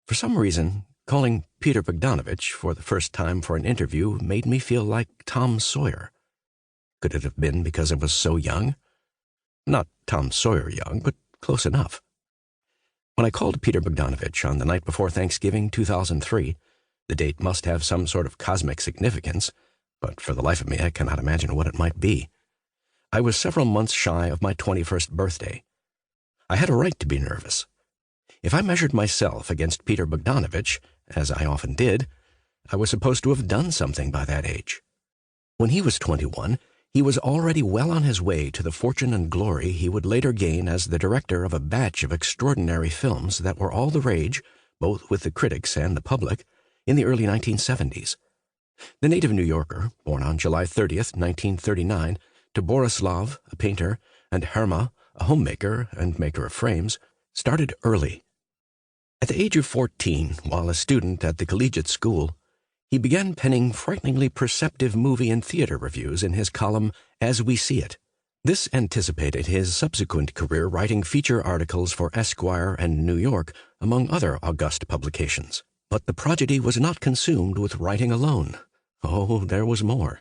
For some reason, calling Peter Bogdanovich for the first time for an interview made me feel like Tom Sawyer. Could it have been because I was so young? Not Tom Sawyer young, but close enough. When I called Peter Bogdanovich on the night before Thanksgiving 2003, the date must have some sort of cosmic significance, but for the life of me I cannot imagine what it might be. I was several months shy of my 21st birthday. I had a right to be nervous. If I measured myself against Peter Bogdanovich, as I often did, I was supposed to have done something by that age. When he was 21, he was already well on his way to the fortune and glory he would later gain as the director of a batch of extraordinary films that were all the rage, both with the critics and the public, in the early 1970s. The native New Yorker, born on July 30th, 1939, to Borislav, a painter, and Herma, a homemaker and maker of frames, started early. At the age of 14, while a student at the collegiate school, he began penning frighteningly perceptive movie and theater reviews in his column As We See It. This anticipated his subsequent career writing feature articles for Esquire and New York, among other august publications. But the prodigy was not consumed with writing alone. Oh, there was more.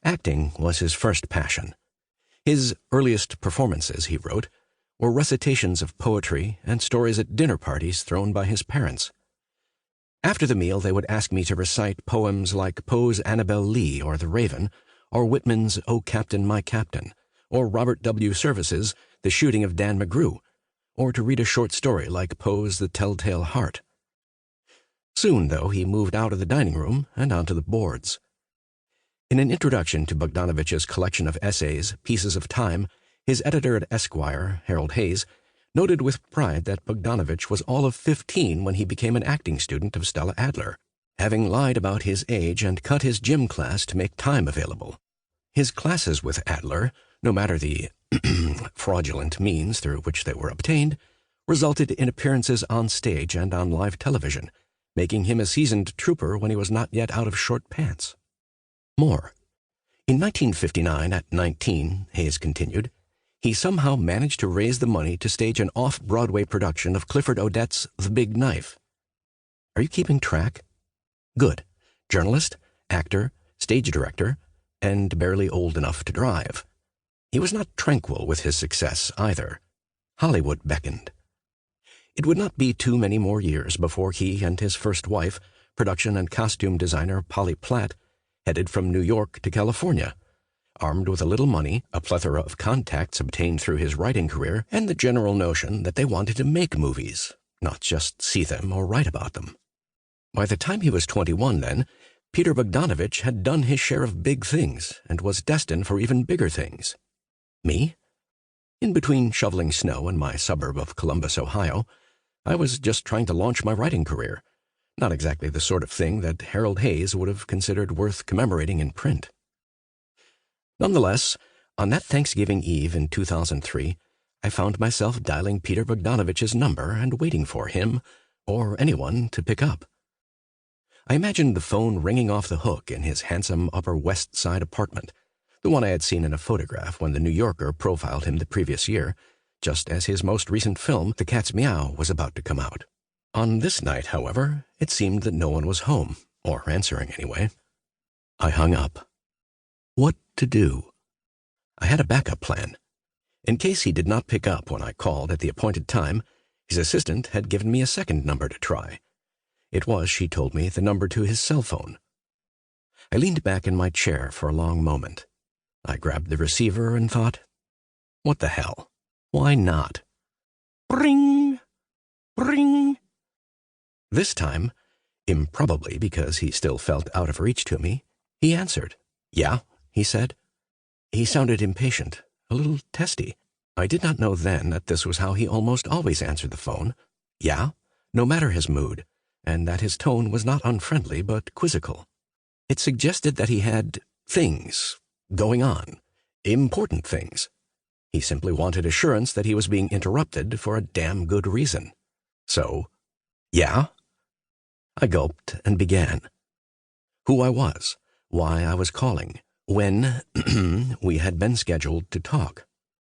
Acting was his first passion. His earliest performances, he wrote, were recitations of poetry and stories at dinner parties thrown by his parents. After the meal, they would ask me to recite poems like Poe's Annabel Lee or The Raven, or Whitman's O Captain, My Captain, or Robert W. Service's The Shooting of Dan McGrew, or to read a short story like Poe's The Telltale Heart. Soon, though, he moved out of the dining room and onto the boards. In an introduction to Bogdanovich's collection of essays, Pieces of Time, his editor at Esquire, Harold Hayes, noted with pride that Bogdanovich was all of 15 when he became an acting student of Stella Adler, having lied about his age and cut his gym class to make time available. His classes with Adler, no matter the fraudulent means through which they were obtained, resulted in appearances on stage and on live television, making him a seasoned trooper when he was not yet out of short pants. More. In 1959, at 19, Hayes continued, he somehow managed to raise the money to stage an off-Broadway production of Clifford Odets' The Big Knife. Are you keeping track? Good. Journalist, actor, stage director, and barely old enough to drive. He was not tranquil with his success either. Hollywood beckoned. It would not be too many more years before he and his first wife, production and costume designer Polly Platt, headed from New York to California, armed with a little money, a plethora of contacts obtained through his writing career, and the general notion that they wanted to make movies, not just see them or write about them. By the time he was 21, then, Peter Bogdanovich had done his share of big things and was destined for even bigger things. Me? In between shoveling snow in my suburb of Columbus, Ohio, I was just trying to launch my writing career, not exactly the sort of thing that Harold Hayes would have considered worth commemorating in print. Nonetheless, on that Thanksgiving Eve in 2003, I found myself dialing Peter Bogdanovich's number and waiting for him, or anyone, to pick up. I imagined the phone ringing off the hook in his handsome Upper West Side apartment, the one I had seen in a photograph when the New Yorker profiled him the previous year, just as his most recent film, The Cat's Meow, was about to come out. On this night, however, it seemed that no one was home, or answering anyway. I hung up. What to do? I had a backup plan. In case he did not pick up when I called at the appointed time, his assistant had given me a second number to try. It was, she told me, the number to his cell phone. I leaned back in my chair for a long moment. I grabbed the receiver and thought, what the hell? Why not? Bring! Bring! This time, improbably because he still felt out of reach to me, he answered. Yeah, he said. He sounded impatient, a little testy. I did not know then that this was how he almost always answered the phone. Yeah, no matter his mood, and that his tone was not unfriendly but quizzical. It suggested that he had things going on, important things. He simply wanted assurance that he was being interrupted for a damn good reason. So, yeah? I gulped and began. Who I was, why I was calling, when we had been scheduled to talk.